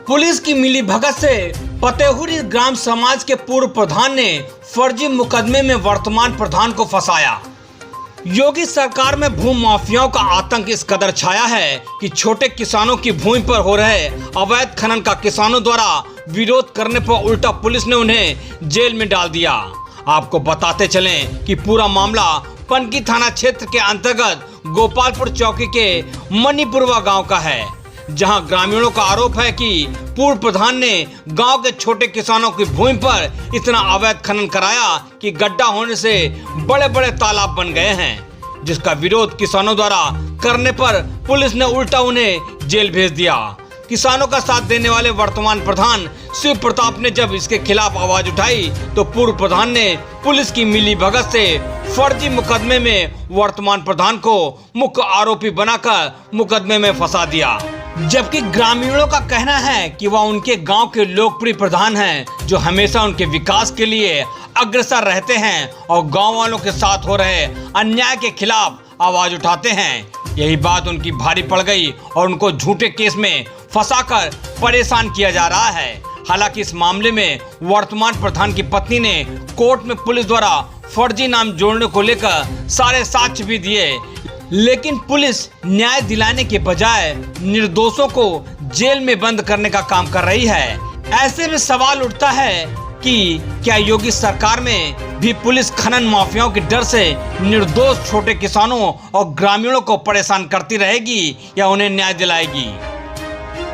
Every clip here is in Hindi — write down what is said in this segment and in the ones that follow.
पुलिस की मिलीभगत से फतेहुरी ग्राम समाज के पूर्व प्रधान ने फर्जी मुकदमे में वर्तमान प्रधान को फंसाया। योगी सरकार में भू माफियाओं का आतंक इस कदर छाया है कि छोटे किसानों की भूमि पर हो रहे अवैध खनन का किसानों द्वारा विरोध करने पर उल्टा पुलिस ने उन्हें जेल में डाल दिया। आपको बताते चलें कि पूरा मामला पनकी थाना क्षेत्र के अंतर्गत गोपालपुर चौकी के मणिपुरवा गांव का है, जहां ग्रामीणों का आरोप है कि पूर्व प्रधान ने गांव के छोटे किसानों की भूमि पर इतना अवैध खनन कराया कि गड्ढा होने से बड़े बड़े तालाब बन गए हैं, जिसका विरोध किसानों द्वारा करने पर पुलिस ने उल्टा उन्हें जेल भेज दिया। किसानों का साथ देने वाले वर्तमान प्रधान शिव प्रताप ने जब इसके खिलाफ आवाज उठाई तो पूर्व प्रधान ने पुलिस की मिलीभगत से फर्जी मुकदमे में वर्तमान प्रधान को मुख्य आरोपी बनाकर मुकदमे में फंसा दिया। जबकि ग्रामीणों का कहना है कि वह उनके गांव के लोकप्रिय प्रधान हैं, जो हमेशा उनके विकास के लिए अग्रसर रहते हैं और गांव वालों के साथ हो रहे अन्याय के खिलाफ आवाज उठाते हैं। यही बात उनकी भारी पड़ गई और उनको झूठे केस में फंसाकर परेशान किया जा रहा है। हालांकि इस मामले में वर्तमान प्रधान की पत्नी ने कोर्ट में पुलिस द्वारा फर्जी नाम जोड़ने को लेकर सारे साक्ष्य भी दिए, लेकिन पुलिस न्याय दिलाने के बजाय निर्दोषों को जेल में बंद करने का काम कर रही है। ऐसे में सवाल उठता है कि क्या योगी सरकार में भी पुलिस खनन माफियाओं के डर से निर्दोष छोटे किसानों और ग्रामीणों को परेशान करती रहेगी या उन्हें न्याय दिलाएगी।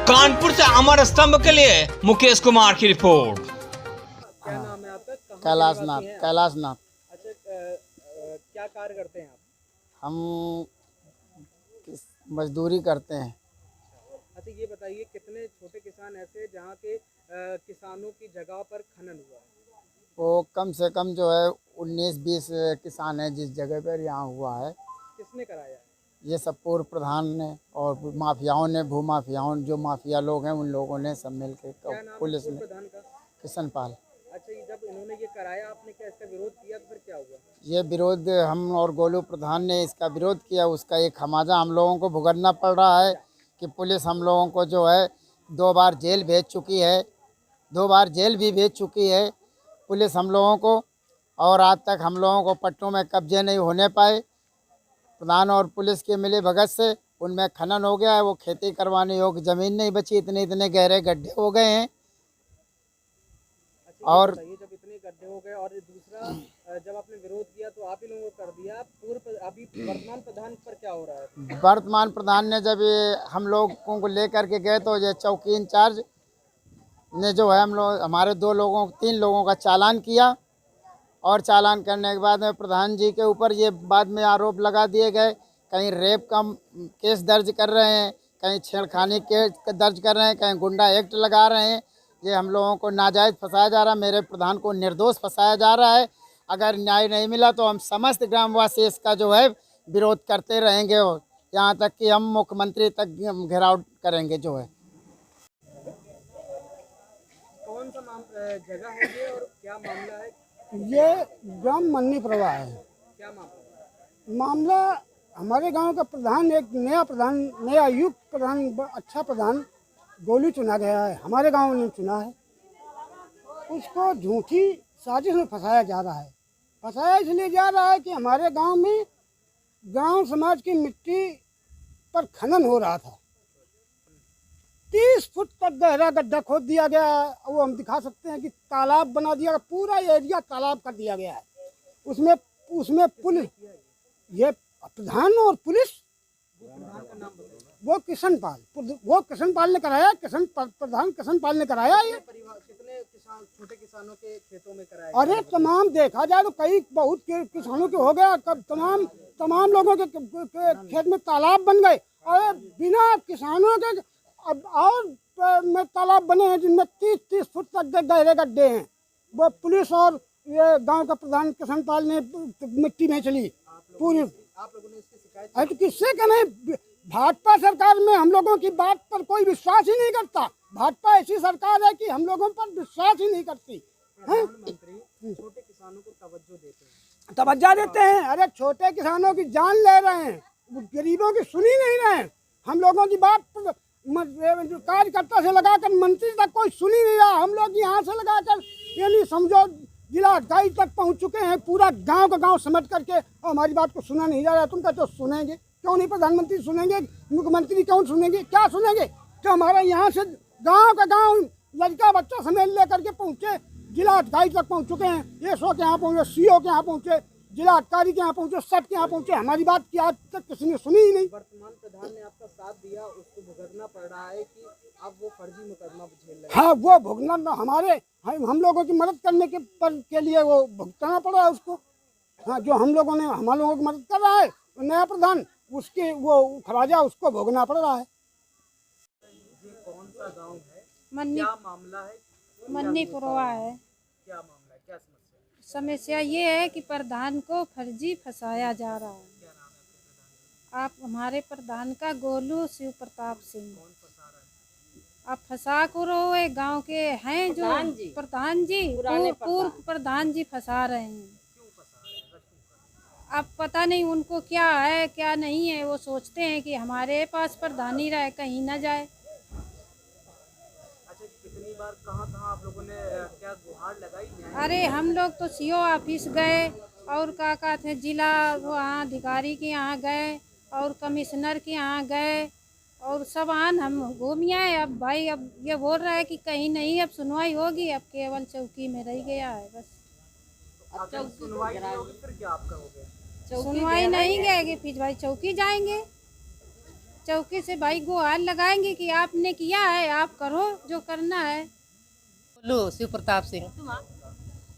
कानपुर से अमर स्तंभ के लिए मुकेश कुमार की रिपोर्ट। क्या नाम है आपका? कैलाशनाथ। अच्छा, क्या कार्य करते हैं आप? हम मजदूरी करते हैं। अच्छा, ये बताइए कितने छोटे किसान ऐसे हैं जहाँ के किसानों की जगह पर खनन हुआ है? वो कम से कम जो है 19-20 किसान हैं जिस जगह पर यहाँ हुआ है। किसने कराया है? ये सब पूर्व प्रधान ने और माफियाओं ने, भू माफियाओं, जो माफिया लोग हैं उन लोगों ने सब मिल के पुलिस ने। प्रधान का किशन पाल। अच्छा, जब इन्होंने ये कराया आपने क्या इसका विरोध किया तो फिर क्या हुआ? ये विरोध हम और गोलू प्रधान ने इसका विरोध किया। उसका एक खमियाजा हम लोगों को भुगतना पड़ रहा है कि पुलिस हम लोगों को जो है 2 बार जेल भेज चुकी है, 2 बार जेल भी भेज चुकी है पुलिस हम लोगों को, और आज तक हम लोगों को पट्टों में कब्जे नहीं होने पाए। प्रधान और पुलिस के मिले भगत से उनमें खनन हो गया है, वो खेती करवाने योग्य ज़मीन नहीं बची, इतने गहरे गड्ढे हो गए हैं। अच्छा, और जब इतने गड्ढे हो गए और दूसरा जब आपने विरोध किया तो आप ही लोगों को कर दिया, अभी वर्तमान प्रधान पर क्या हो रहा है? वर्तमान प्रधान ने जब ये हम लोगों को लेकर के गए तो ये चौकी इंचार्ज ने जो है हमारे 3 लोगों का चालान किया, और चालान करने के बाद में प्रधान जी के ऊपर ये बाद में आरोप लगा दिए गए। कहीं रेप का केस दर्ज कर रहे हैं, कहीं छेड़खानी केस दर्ज कर रहे हैं, कहीं गुंडा एक्ट लगा रहे हैं। ये हम लोगों को नाजायज़ फंसाया जा रहा है, मेरे प्रधान को निर्दोष फंसाया जा रहा है। अगर न्याय नहीं मिला तो हम समस्त ग्रामवासी इसका जो है विरोध करते रहेंगे, और यहाँ तक कि हम मुख्यमंत्री तक घेराव करेंगे जो है। कौन सा जगह है ये और क्या मामला है? ये ग्राम मणिपुरवा है। क्या मामला? मामला हमारे गांव का प्रधान, एक नया युक्त प्रधान, अच्छा प्रधान गोलू चुना गया है, हमारे गांव ने चुना है। उसको झूठी साजिश में फंसाया जा रहा है। फंसाया इसलिए जा रहा है कि हमारे गांव में गांव समाज की मिट्टी पर खनन हो रहा था। 30 फुट तक गहरा गड्ढा खोद दिया गया है। वो हम दिखा सकते हैं कि तालाब बना दिया, पूरा एरिया तालाब कर दिया गया है। उसमें पुलिस, ये प्रधान और पुलिस, वो किशन पाल ने कराया। प्रधान किशन पाल ने कराया। ये कितने छोटे किसानों के खेतों में कराया? अरे तमाम देखा जाए तो बहुत किसानों के हो गया। तमाम लोगों के खेत में तालाब बन गए। अरे बिना किसानों के अब और में तालाब बने हैं जिनमें 30 फुट तक गहरे गड्ढे हैं। वो पुलिस और ये गांव का प्रधान किशन पाल ने मिट्टी में चली पूरी। आप लोगों ने इसकी शिकायत? अरे तो किससे करें? भाजपा सरकार में हम लोगों की बात पर कोई विश्वास ही नहीं करता। भाजपा ऐसी सरकार है कि हम लोगों पर विश्वास ही नहीं करती। प्रधानमंत्री छोटे किसानों को तवज्जो देते हैं। अरे छोटे किसानों की जान ले रहे हैं, गरीबों की सुनी नहीं रहे हैं। हम लोगों की बात कार्यकर्ता से लगाकर मंत्री तक कोई सुन ही नहीं रहा। हम लोग यहाँ से लगाकर यानी समझो जिला अधिकारी तक पहुँच चुके हैं, पूरा गांव का गांव समेट करके, और हमारी बात को सुना नहीं जा रहा। तुम कहते हो सुनेंगे, क्यों नहीं? प्रधानमंत्री सुनेंगे, मुख्यमंत्री क्यों सुनेंगे? क्या सुनेंगे? तो हमारे यहाँ से गांव का गांव लड़का बच्चा समेत लेकर के पहुँचे, जिला अधिकारी तक पहुँच चुके हैं। एसओ के यहाँ पहुँचे, सीओ के यहाँ पहुँचे, जिला अधिकारी के यहाँ पहुँचे, सब के यहाँ पहुँचे। हमारी बात की आज तक किसी ने सुनी ही नहीं। वर्तमान प्रधान ने आपका साथ दिया, उसको भुगतना पड़ रहा है कि अब वो फर्जी मुकदमा झेल रहे हैं। हाँ, वो भुगतना हमारे हम लोगों की मदद करने के लिए वो भुगतना पड़ रहा है उसको। हाँ, जो हम लोगों की मदद कर रहा है नया प्रधान, उसके वो खराजा उसको भोगना पड़ रहा है। ये कौन सा गांव है, मन्नी क्या मामला है? मन्नीपुरवा है। क्या मामला है, क्या समस्या है? समस्या ये है कि प्रधान को फर्जी फंसाया जा रहा है। क्या नाम है आपके प्रधान? आप हमारे प्रधान का गोलू शिव प्रताप सिंह। कौन फंसा रहा है? आप फंसा को रहो, एक गांव के हैं जो प्रधान जी पूर्व प्रधान जी फंसा रहे हैं। क्यों फंसा रहे हैं? क्यों फंसा रहे हैं? अब पता नहीं उनको क्या है क्या नहीं है। वो सोचते हैं कि हमारे पास प्रधानी रहे, कहीं ना जाए। अच्छा, कितनी बार कहाँ आप लोगों ने क्या गुहार लगाई है? अरे हम लोग तो सीओ ऑफिस गए, और क्या कहते हैं जिला वहाँ अधिकारी के यहाँ गए, और कमिश्नर के यहाँ गए, और सब आन हम घूम आए। अब भाई अब ये बोल रहा है कि कहीं नहीं, अब सुनवाई होगी, अब केवल चौकी में रह गया है बस। अगर सुनवाई नहीं होगी फिर क्या आप करोगे? सुनवाई नहीं गएगी फिर भाई चौकी जाएंगे। चौकी से भाई गुहार लगाएंगे कि आपने किया है, आप करो जो करना है। लो शिव प्रताप सिंह,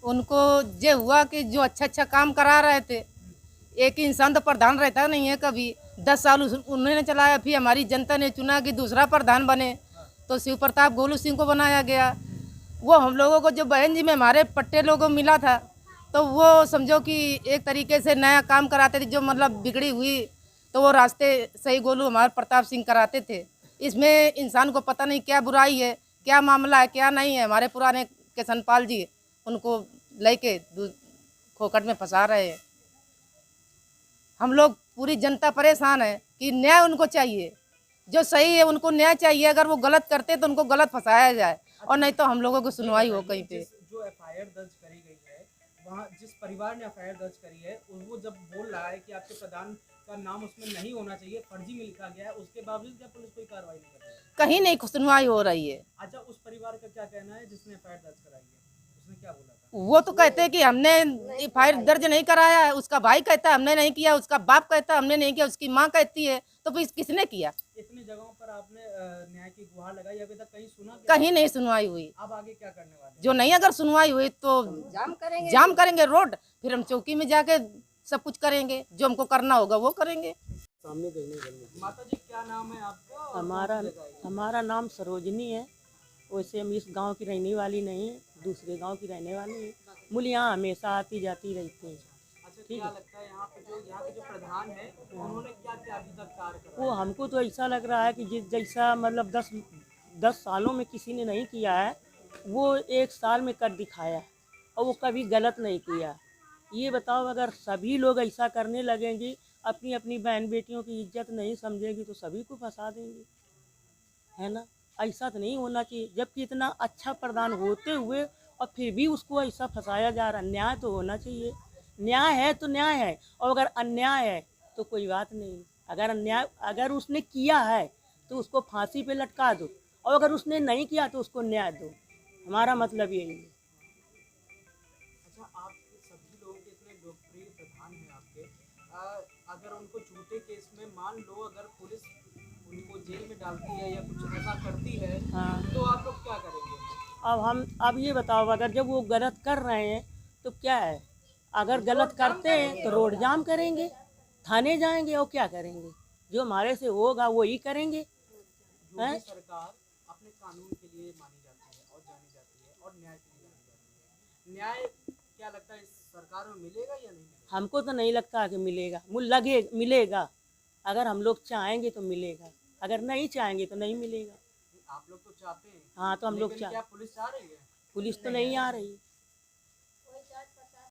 उनको ये हुआ कि जो अच्छा काम करा रहे थे, एक इंसान तो प्रधान रहता नहीं है कभी। 10 साल उन्होंने चलाया, फिर हमारी जनता ने चुना कि दूसरा प्रधान बने, तो शिव प्रताप गोलू सिंह को बनाया गया। वो हम लोगों को जो बहन जी में हमारे पट्टे लोगों को मिला था, तो वो समझो कि एक तरीके से नया काम कराते थे। जो मतलब बिगड़ी हुई तो वो रास्ते सही गोलू हमारे प्रताप सिंह कराते थे। इसमें इंसान को पता नहीं क्या बुराई है, क्या मामला है, क्या नहीं है। हमारे पुराने किशनपाल जी उनको लेके खोखट में फंसा रहे हैं। हम लोग पूरी जनता परेशान है कि न्याय उनको चाहिए, जो सही है उनको न्याय चाहिए। अगर वो गलत करते तो उनको गलत फंसाया जाए, और नहीं तो हम लोगों को सुनवाई हो कहीं पे। जो एफआईआर दर्ज करी गई है, वहाँ जिस परिवार ने एफआईआर दर्ज करी है, वो जब बोल रहा है कि आपके प्रधान का नाम उसमें नहीं होना चाहिए, फर्जी में लिखा गया है, उसके बावजूद क्या पुलिस कोई कार्रवाई नहीं कर रही है? कहीं नहीं सुनवाई हो रही है। अच्छा, उस परिवार का क्या कहना है जिसने एफआईआर दर्ज कराई है? उसने क्या बोला था? वो तो कहते हैं कि हमने एफआईआर दर्ज नहीं कराया है। उसका भाई कहता है हमने नहीं किया, उसका बाप कहता है हमने नहीं किया, उसकी माँ कहती है, तो फिर किसने किया? इतनी जगहों पर आपने न्याय की गुहार लगाई, अभी तक कहीं सुना क्या? कहीं नहीं सुनवाई हुई। अब आगे क्या करने वाले हैं? जो नहीं अगर सुनवाई हुई तो जाम करेंगे रोड, फिर हम चौकी में जाके सब कुछ करेंगे, जो हमको करना होगा वो करेंगे। माता जी, क्या नाम है आपका? हमारा नाम सरोजनी है। वैसे हम इस गांव की रहने वाली नहीं है, दूसरे गांव की रहने वाली है। मूल यहाँ हमेशा आती जाती रहती है। अच्छा, क्या लगता है यहाँ के जो प्रधान है, उन्होंने क्या क्या अभी तक कार्य करा? वो हमको तो ऐसा लग रहा है कि जैसा मतलब 10 सालों में किसी ने नहीं किया है, वो 1 साल में कर दिखाया, और वो कभी गलत नहीं किया। ये बताओ, अगर सभी लोग ऐसा करने लगेंगे, अपनी अपनी बहन बेटियों की इज्जत नहीं समझेंगी, तो सभी को फंसा देंगे, है ना? ऐसा तो नहीं होना चाहिए। जबकि इतना अच्छा प्रधान होते हुए और फिर भी उसको ऐसा फंसाया जा रहा। न्याय तो होना चाहिए। न्याय है तो न्याय है, और अगर अन्याय है तो कोई बात नहीं। अगर उसने किया है तो उसको फांसी पे लटका दो, और अगर उसने नहीं किया तो उसको न्याय दो। हमारा मतलब यही है। अच्छा, आप सभी लोगों के इतने लोकप्रिय प्रधान हैं आपके, अगर उनको झूठे केस में मान लो अगर पुलिस उनको जेल में डालती है या कुछ ऐसा करती है, हाँ, तो आप लोग क्या करेंगे? अब ये बताओ, अगर जब वो गलत कर रहे हैं तो क्या है? अगर गलत करते हैं तो रोड जाम करेंगे, थाने जाएंगे, और क्या करेंगे? जो हमारे से होगा वो ही करेंगे। योगी सरकार अपने कानून के लिए मानी जाती है और जानी जाती है, और न्याय के लिए जानी जाती है। न्याय क्या लगता है इस सरकार में मिलेगा या नहीं मिलेगा? हमको तो नहीं लगता कि मिलेगा। मिलेगा। अगर हम लोग चाहेंगे तो मिलेगा, अगर नहीं चाहेंगे तो नहीं मिलेगा। आप लोग तो चाहते हैं। हाँ, तो हम लोग क्या पुलिस आ रही है? पुलिस तो नहीं आ रही।